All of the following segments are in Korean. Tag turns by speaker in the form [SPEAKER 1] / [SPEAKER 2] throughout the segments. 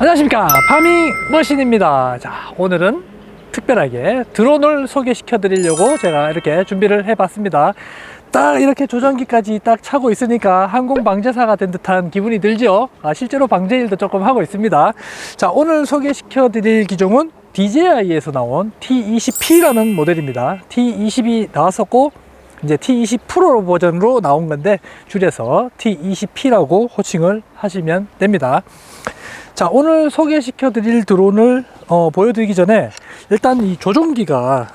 [SPEAKER 1] 안녕하십니까, 파밍머신입니다. 자, 오늘은 특별하게 드론을 소개시켜 드리려고 제가 이렇게 준비를 해 봤습니다. 딱 이렇게 조정기까지 딱 차고 있으니까 항공 방제사가 된 듯한 기분이 들죠. 실제로 방제 일도 조금 하고 있습니다. 자, 오늘 소개시켜 드릴 기종은 DJI에서 나온 T20P라는 모델입니다. T20이 나왔었고 이제 T20 프로 버전으로 나온 건데 줄여서 T20P라고 호칭을 하시면 됩니다. 자, 오늘 소개시켜 드릴 드론을 보여드리기 전에 일단 이 조종기가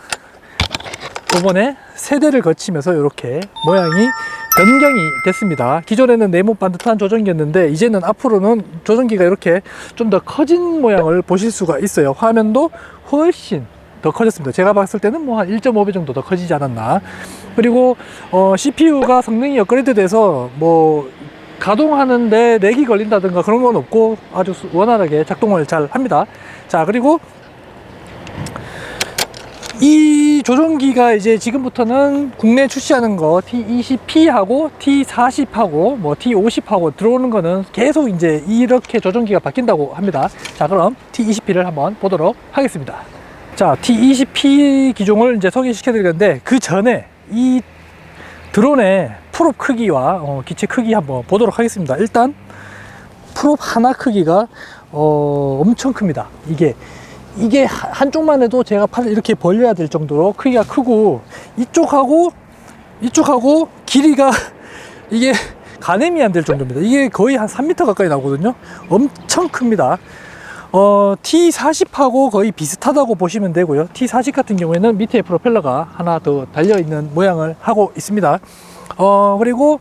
[SPEAKER 1] 이번에 세대를 거치면서 이렇게 모양이 변경이 됐습니다. 기존에는 네모 반듯한 조종기였는데 이제는 앞으로는 조종기가 이렇게 좀 더 커진 모양을 보실 수가 있어요. 화면도 훨씬 더 커졌습니다. 제가 봤을 때는 뭐 한 1.5배 정도 더 커지지 않았나. 그리고 CPU가 성능이 업그레이드 돼서 뭐 가동하는데 렉이 걸린다든가 그런 건 없고 아주 원활하게 작동을 잘 합니다. 자, 그리고 이 조종기가 이제 지금부터는 국내에 출시하는 거 T20P하고 T40하고 뭐 T50하고 들어오는 거는 계속 이제 이렇게 조종기가 바뀐다고 합니다. 자, 그럼 T20P를 한번 보도록 하겠습니다. 자, T20P 기종을 이제 소개시켜 드릴 건데 그 전에 이 드론의 프롭 크기와 기체 크기 한번 보도록 하겠습니다. 일단 프롭 하나 크기가 엄청 큽니다. 이게 한쪽만 해도 제가 팔을 이렇게 벌려야 될 정도로 크기가 크고 이쪽하고 길이가 이게 가늠이 안 될 정도입니다. 이게 거의 한 3m 가까이 나오거든요. 엄청 큽니다. T40하고 거의 비슷하다고 보시면 되고요. T40 같은 경우에는 밑에 프로펠러가 하나 더 달려있는 모양을 하고 있습니다. 그리고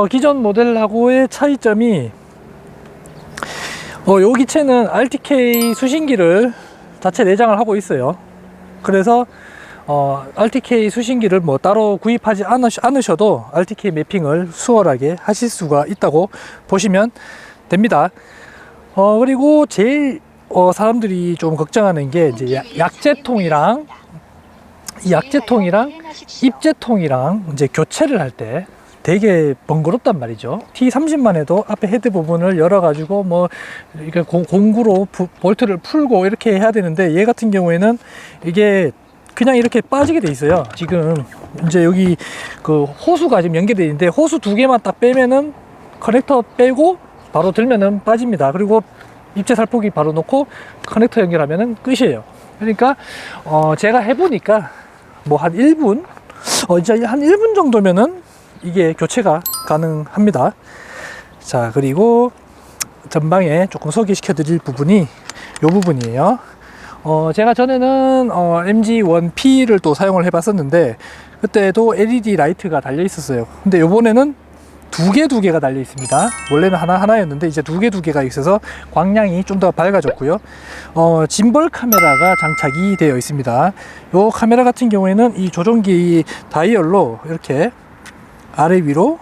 [SPEAKER 1] 기존 모델하고의 차이점이 요 기체는 RTK 수신기를 자체 내장을 하고 있어요. 그래서 RTK 수신기를 뭐 따로 구입하지 않으셔도 RTK 매핑을 수월하게 하실 수가 있다고 보시면 됩니다. 그리고 제일 사람들이 좀 걱정하는 게 이제 약재통이랑 입재통이랑 이제 교체를 할 때 되게 번거롭단 말이죠. T30만 해도 앞에 헤드 부분을 열어가지고 뭐 이렇게 공구로 볼트를 풀고 이렇게 해야 되는데 얘 같은 경우에는 이게 그냥 이렇게 빠지게 돼 있어요. 지금 이제 여기 그 호수가 지금 연결되어 있는데 호수 두 개만 딱 빼면은 커넥터 빼고 바로 들면은 빠집니다. 그리고 입재 살포기 바로 놓고 커넥터 연결하면은 끝이에요. 그러니까 제가 해보니까 뭐 한 1분 이제 한 1분 정도면은 이게 교체가 가능합니다. 자, 그리고 전방에 조금 소개시켜 드릴 부분이 이 부분이에요. 제가 전에는 MG1P를 또 사용을 해 봤었는데 그때도 LED 라이트가 달려 있었어요. 근데 요번에는 두 개가 달려 있습니다. 원래는 하나였는데 이제 두 개가 있어서 광량이 좀 더 밝아졌고요. 짐벌 카메라가 장착이 되어 있습니다. 이 카메라 같은 경우에는 이 조종기 다이얼로 이렇게 아래 위로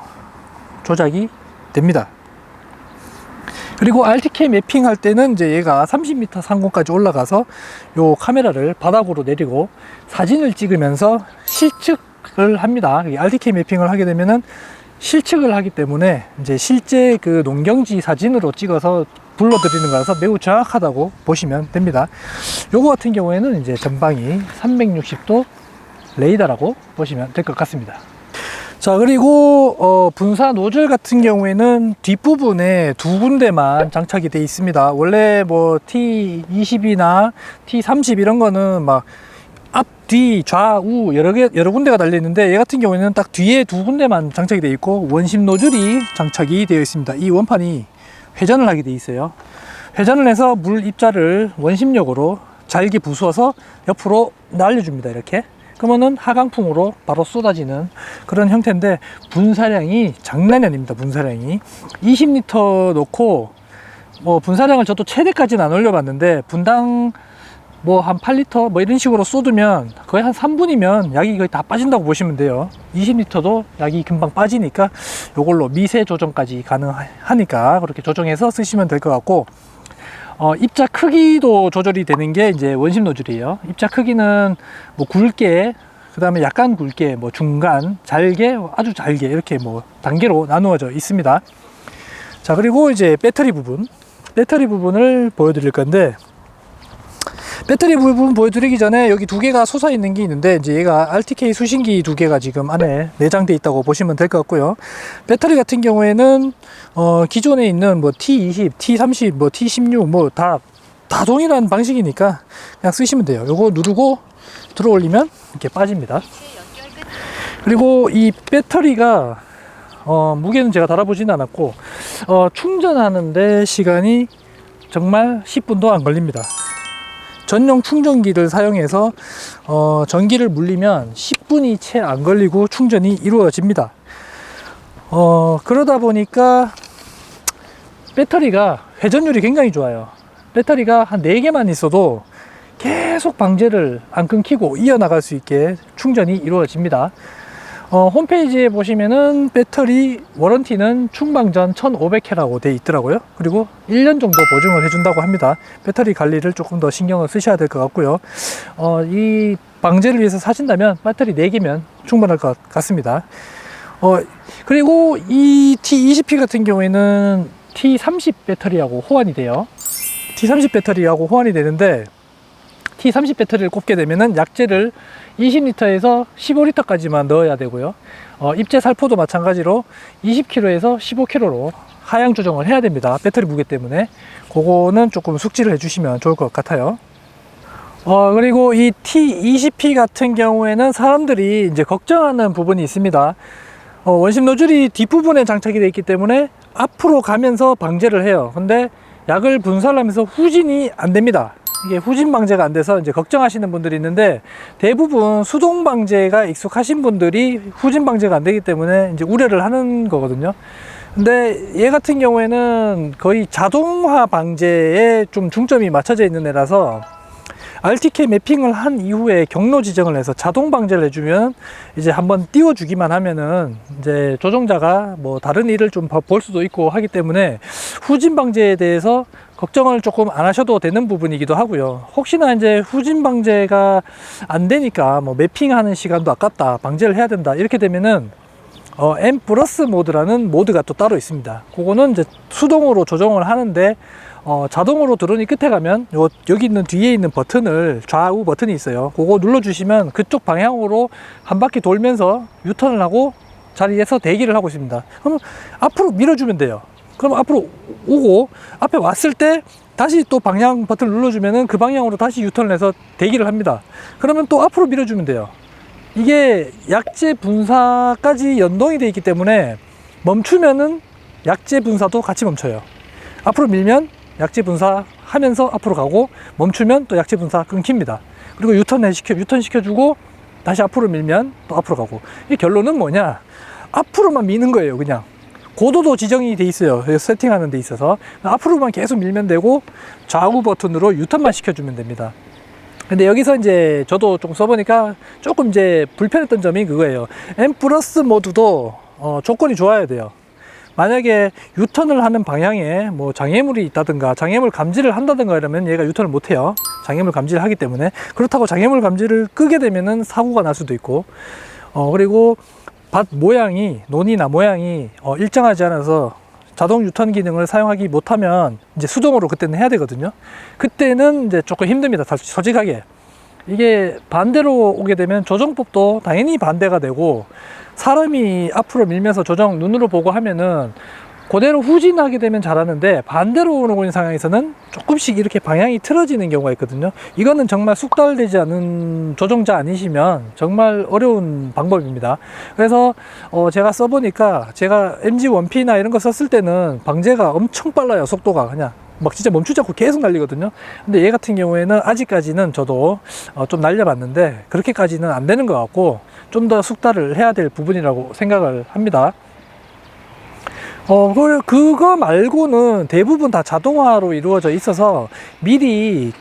[SPEAKER 1] 조작이 됩니다. 그리고 RTK 매핑 할 때는 이제 얘가 30m 상공까지 올라가서 요 카메라를 바닥으로 내리고 사진을 찍으면서 실측을 합니다. RTK 매핑을 하게 되면은 실측을 하기 때문에 이제 실제 그 농경지 사진으로 찍어서 불러드리는 거라서 매우 정확하다고 보시면 됩니다. 요거 같은 경우에는 이제 전방이 360도 레이더라고 보시면 될 것 같습니다. 자, 그리고 분사 노즐 같은 경우에는 뒷부분에 두 군데만 장착이 되어 있습니다. 원래 뭐 T20이나 T30 이런 거는 막 앞, 뒤, 좌우 여러 군데가 달려 있는데 얘 같은 경우에는 딱 뒤에 두 군데만 장착이 되어 있고 원심 노즐이 장착이 되어 있습니다. 이 원판이 회전을 하게 되어 있어요. 회전을 해서 물 입자를 원심력으로 잘게 부수어서 옆으로 날려줍니다. 이렇게. 그러면은 하강풍으로 바로 쏟아지는 그런 형태인데 분사량이 장난이 아닙니다. 분사량이 20L 놓고 뭐 분사량을 저도 최대까지는 안 올려봤는데 분당 뭐 한 8L 뭐 이런 식으로 쏟으면 거의 한 3분이면 약이 거의 다 빠진다고 보시면 돼요. 20L도 약이 금방 빠지니까 요걸로 미세 조정까지 가능하니까 그렇게 조정해서 쓰시면 될 것 같고, 입자 크기도 조절이 되는 게 이제 원심 노즐이에요. 입자 크기는 뭐 굵게, 그 다음에 약간 굵게, 뭐 중간, 잘게, 아주 잘게 이렇게 뭐 단계로 나누어져 있습니다. 자, 그리고 이제 배터리 부분. 배터리 부분을 보여드릴 건데, 배터리 부분 보여드리기 전에 여기 두 개가 솟아 있는 게 있는데, 이제 얘가 RTK 수신기 두 개가 지금 안에 내장되어 있다고 보시면 될 것 같고요. 배터리 같은 경우에는 기존에 있는 뭐 T20, T30, 뭐 T16 뭐 다 동일한 방식이니까 그냥 쓰시면 돼요. 요거 누르고 들어 올리면 이렇게 빠집니다. 그리고 이 배터리가 무게는 제가 달아보지는 않았고, 충전하는데 시간이 정말 10분도 안 걸립니다. 전용 충전기를 사용해서 전기를 물리면 10분이 채 안 걸리고 충전이 이루어집니다. 그러다 보니까 배터리가 회전율이 굉장히 좋아요. 배터리가 한 4개만 있어도 계속 방제를 안 끊기고 이어나갈 수 있게 충전이 이루어집니다. 홈페이지에 보시면은 배터리 워런티는 충방전 1500회라고 되어 있더라고요. 그리고 1년 정도 보증을 해준다고 합니다. 배터리 관리를 조금 더 신경을 쓰셔야 될 것 같고요. 이 방제를 위해서 사신다면 배터리 4개면 충분할 것 같습니다. 그리고 이 T20P 같은 경우에는 T30 배터리하고 호환이 돼요. T30 배터리하고 호환이 되는데, T30 배터리를 꼽게 되면은 약재를 20리터에서 15리터까지만 넣어야 되고요. 입재 살포도 마찬가지로 20kg에서 15kg로 하향 조정을 해야 됩니다. 배터리 무게 때문에. 그거는 조금 숙지를 해주시면 좋을 것 같아요. 그리고 이 T20P 같은 경우에는 사람들이 이제 걱정하는 부분이 있습니다. 원심 노즐이 뒷부분에 장착이 되어 있기 때문에 앞으로 가면서 방제를 해요. 근데 약을 분사를 하면서 후진이 안 됩니다. 이게 후진 방제가 안 돼서 이제 걱정하시는 분들이 있는데, 대부분 수동 방제가 익숙하신 분들이 후진 방제가 안 되기 때문에 이제 우려를 하는 거거든요. 근데 얘 같은 경우에는 거의 자동화 방제에 좀 중점이 맞춰져 있는 애라서, RTK 매핑을 한 이후에 경로 지정을 해서 자동 방제를 해주면 이제 한번 띄워주기만 하면은 이제 조종자가 뭐 다른 일을 좀 볼 수도 있고 하기 때문에 후진 방제에 대해서 걱정을 조금 안 하셔도 되는 부분이기도 하고요. 혹시나 이제 후진 방제가 안 되니까 뭐 매핑하는 시간도 아깝다, 방제를 해야 된다, 이렇게 되면은 M 플러스 모드라는 모드가 또 따로 있습니다. 그거는 이제 수동으로 조정을 하는데, 자동으로 드론이 끝에 가면 여기 있는 뒤에 있는 버튼을, 좌우 버튼이 있어요. 그거 눌러주시면 그쪽 방향으로 한 바퀴 돌면서 유턴을 하고 자리에서 대기를 하고 있습니다. 그럼 앞으로 밀어주면 돼요. 그럼 앞으로 오고 앞에 왔을 때 다시 또 방향 버튼을 눌러주면은 그 방향으로 다시 유턴을 해서 대기를 합니다. 그러면 또 앞으로 밀어주면 돼요. 이게 약재 분사까지 연동이 되어 있기 때문에 멈추면은 약재 분사도 같이 멈춰요. 앞으로 밀면 약재 분사 하면서 앞으로 가고, 멈추면 또 약재 분사 끊깁니다. 그리고 유턴 시켜주고 다시 앞으로 밀면 또 앞으로 가고. 이 결론은 뭐냐? 앞으로만 미는 거예요. 그냥 고도도 지정이 돼 있어요. 세팅하는 데 있어서 앞으로만 계속 밀면 되고, 좌우 버튼으로 유턴만 시켜주면 됩니다. 근데 여기서 이제 저도 조금 써보니까 조금 이제 불편했던 점이 그거예요. M 플러스 모드도 조건이 좋아야 돼요. 만약에 유턴을 하는 방향에 뭐 장애물이 있다든가 장애물 감지를 한다든가 이러면 얘가 유턴을 못 해요. 장애물 감지를 하기 때문에. 그렇다고 장애물 감지를 끄게 되면은 사고가 날 수도 있고, 그리고 밭 모양이, 논이나 모양이 일정하지 않아서 자동 유턴 기능을 사용하기 못하면 이제 수동으로 그때는 해야 되거든요. 그때는 이제 조금 힘듭니다. 솔직하게. 이게 반대로 오게 되면 조정법도 당연히 반대가 되고, 사람이 앞으로 밀면서 조정 눈으로 보고 하면은 그대로 후진하게 되면 잘하는데, 반대로 오는 상황에서는 조금씩 이렇게 방향이 틀어지는 경우가 있거든요. 이거는 정말 숙달되지 않은 조종자 아니시면 정말 어려운 방법입니다. 그래서 제가 써보니까, 제가 MG1P나 이런 거 썼을 때는 방제가 엄청 빨라요. 속도가 그냥 막 진짜 멈추지 않고 계속 날리거든요. 근데 얘 같은 경우에는 아직까지는 저도 좀 날려봤는데 그렇게까지는 안 되는 것 같고, 좀 더 숙달을 해야 될 부분이라고 생각을 합니다. 그거 말고는 대부분 다 자동화로 이루어져 있어서, 미리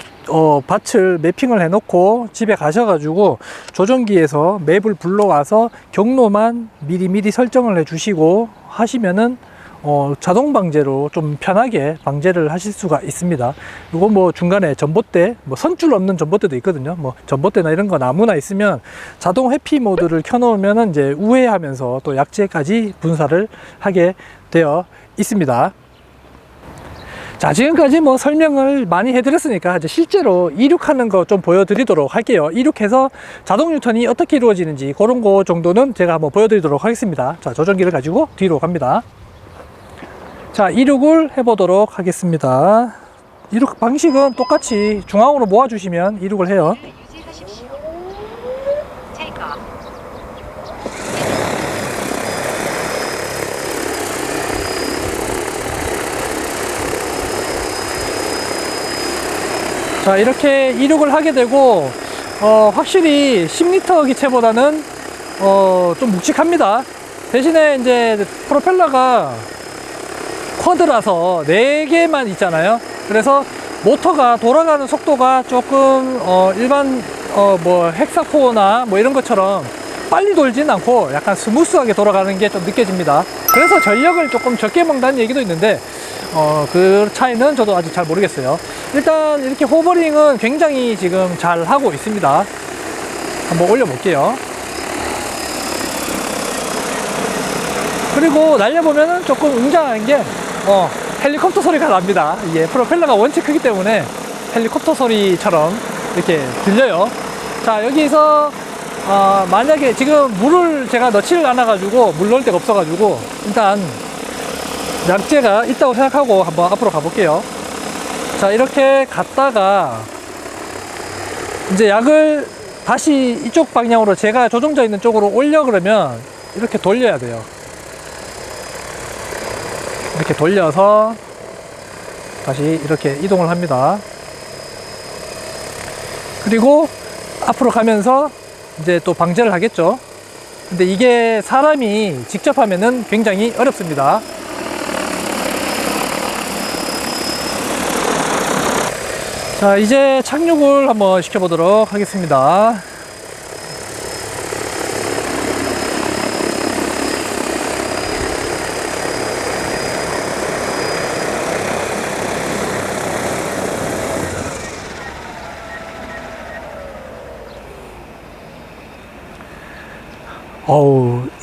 [SPEAKER 1] 밭을 매핑을 해놓고 집에 가셔가지고 조정기에서 맵을 불러와서 경로만 미리 설정을 해주시고 하시면은 자동 방제로 좀 편하게 방제를 하실 수가 있습니다. 이거 뭐 중간에 전봇대, 뭐 선줄 없는 전봇대도 있거든요. 뭐 전봇대나 이런 거 아무나 있으면 자동 회피 모드를 켜놓으면 이제 우회하면서 또 약재까지 분사를 하게 되어 있습니다. 자, 지금까지 뭐 설명을 많이 해드렸으니까 이제 실제로 이륙하는 거 좀 보여드리도록 할게요. 이륙해서 자동 유턴이 어떻게 이루어지는지 그런 거 정도는 제가 한번 보여드리도록 하겠습니다. 자, 조종기를 가지고 뒤로 갑니다. 자, 이륙을 해보도록 하겠습니다. 이륙 방식은 똑같이 중앙으로 모아주시면 이륙을 해요. 자, 이렇게 이륙을 하게 되고 확실히 10리터 기체보다는 좀 묵직합니다. 대신에 이제 프로펠러가 쿼드라서 4개만 있잖아요. 그래서 모터가 돌아가는 속도가 조금 일반 뭐 헥사코나 뭐 이런 것처럼 빨리 돌진 않고 약간 스무스하게 돌아가는 게 좀 느껴집니다. 그래서 전력을 조금 적게 먹는다는 얘기도 있는데 그 차이는 저도 아직 잘 모르겠어요. 일단 이렇게 호버링은 굉장히 지금 잘 하고 있습니다. 한번 올려볼게요. 그리고 날려보면은 조금 웅장한 게 헬리콥터 소리가 납니다. 이게 프로펠러가 원체 크기 때문에 헬리콥터 소리처럼 이렇게 들려요. 자, 여기서 만약에 지금 물을 제가 넣지를 않아 가지고 물 넣을 데가 없어 가지고 일단 약재가 있다고 생각하고 한번 앞으로 가볼게요. 자, 이렇게 갔다가 이제 약을 다시 이쪽 방향으로 제가 조종자 있는 쪽으로 올려 그러면 이렇게 돌려야 돼요. 이렇게 돌려서 다시 이렇게 이동을 합니다. 그리고 앞으로 가면서 이제 또 방제를 하겠죠. 근데 이게 사람이 직접 하면은 굉장히 어렵습니다. 자, 이제 착륙을 한번 시켜보도록 하겠습니다.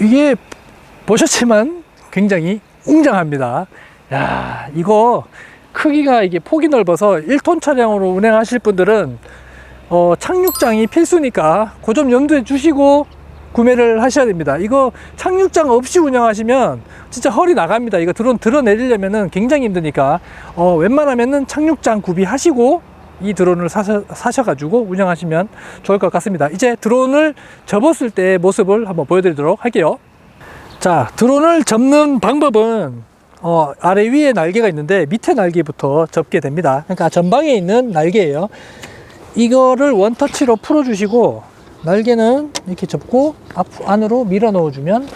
[SPEAKER 1] 이게 보셨지만 굉장히 웅장합니다. 야, 이거 크기가 이게 폭이 넓어서 1톤 차량으로 운행하실 분들은 착륙장이 필수니까 그 점 염두에 주시고 구매를 하셔야 됩니다. 이거 착륙장 없이 운영하시면 진짜 허리 나갑니다. 이거 드론 드러내리려면은 굉장히 힘드니까 웬만하면은 착륙장 구비하시고 이 드론을 사셔가지고 운영하시면 좋을 것 같습니다. 이제 드론을 접었을 때의 모습을 한번 보여드리도록 할게요. 자, 드론을 접는 방법은 아래 위에 날개가 있는데 밑에 날개부터 접게 됩니다. 그러니까 전방에 있는 날개예요. 이거를 원터치로 풀어주시고 날개는 이렇게 접고 안으로 밀어 넣어주면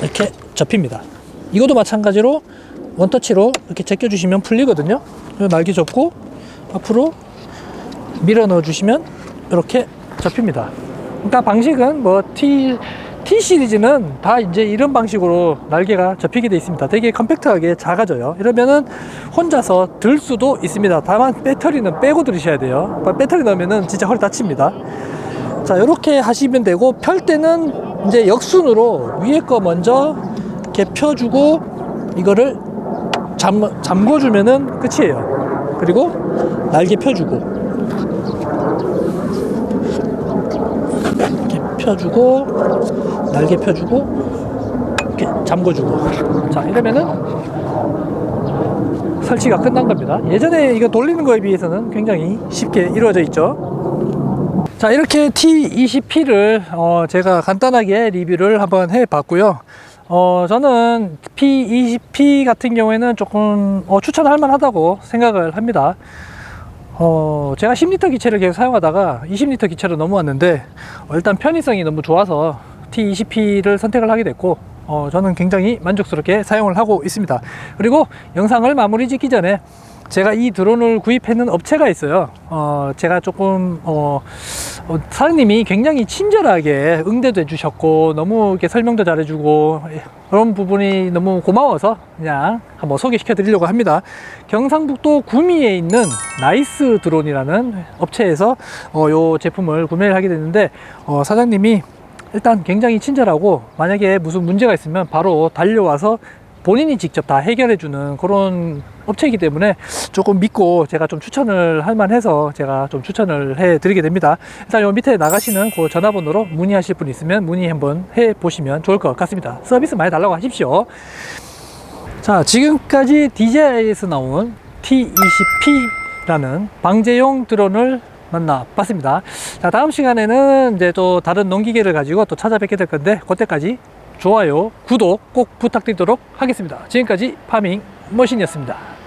[SPEAKER 1] 이렇게 접힙니다. 이것도 마찬가지로 원터치로 이렇게 제껴주시면 풀리거든요. 날개 접고 앞으로 밀어 넣어주시면 이렇게 접힙니다. 그러니까 방식은 뭐 T 시리즈는 다 이제 이런 방식으로 날개가 접히게 되어 있습니다. 되게 컴팩트하게 작아져요. 이러면은 혼자서 들 수도 있습니다. 다만 배터리는 빼고 들으셔야 돼요. 배터리 넣으면은 진짜 허리 다칩니다. 자, 이렇게 하시면 되고, 펼 때는 이제 역순으로 위에 거 먼저 이렇게 펴주고 이거를 잠궈주면은 끝이에요. 그리고 날개 펴주고 이렇게 펴주고 날개 펴주고 이렇게 잠궈주고, 자, 이러면은 설치가 끝난 겁니다. 예전에 이거 돌리는 거에 비해서는 굉장히 쉽게 이루어져 있죠. 자, 이렇게 T20P를 제가 간단하게 리뷰를 한번 해 봤고요. 저는 P20P 같은 경우에는 조금 추천할 만하다고 생각을 합니다. 제가 10리터 기체를 계속 사용하다가 20리터 기체로 넘어왔는데 일단 편의성이 너무 좋아서 T20P를 선택을 하게 됐고, 저는 굉장히 만족스럽게 사용을 하고 있습니다. 그리고 영상을 마무리 짓기 전에 제가 이 드론을 구입했는 업체가 있어요. 제가 조금 사장님이 굉장히 친절하게 응대도 해주셨고 너무 이렇게 설명도 잘해주고 그런 부분이 너무 고마워서 그냥 한번 소개시켜 드리려고 합니다. 경상북도 구미에 있는 나이스 드론이라는 업체에서 요 제품을 구매를 하게 됐는데, 사장님이 일단 굉장히 친절하고 만약에 무슨 문제가 있으면 바로 달려와서 본인이 직접 다 해결해주는 그런 업체이기 때문에 조금 믿고 제가 좀 추천을 할 만해서 제가 좀 추천을 해드리게 됩니다. 일단 요 밑에 나가시는 그 전화번호로 문의하실 분 있으면 문의 한번 해보시면 좋을 것 같습니다. 서비스 많이 달라고 하십시오. 자, 지금까지 DJI에서 나온 T20P라는 방제용 드론을 만나봤습니다. 자, 다음 시간에는 이제 또 다른 농기계를 가지고 또 찾아뵙게 될 건데, 그때까지 좋아요, 구독 꼭 부탁드리도록 하겠습니다. 지금까지 파밍 머신이었습니다.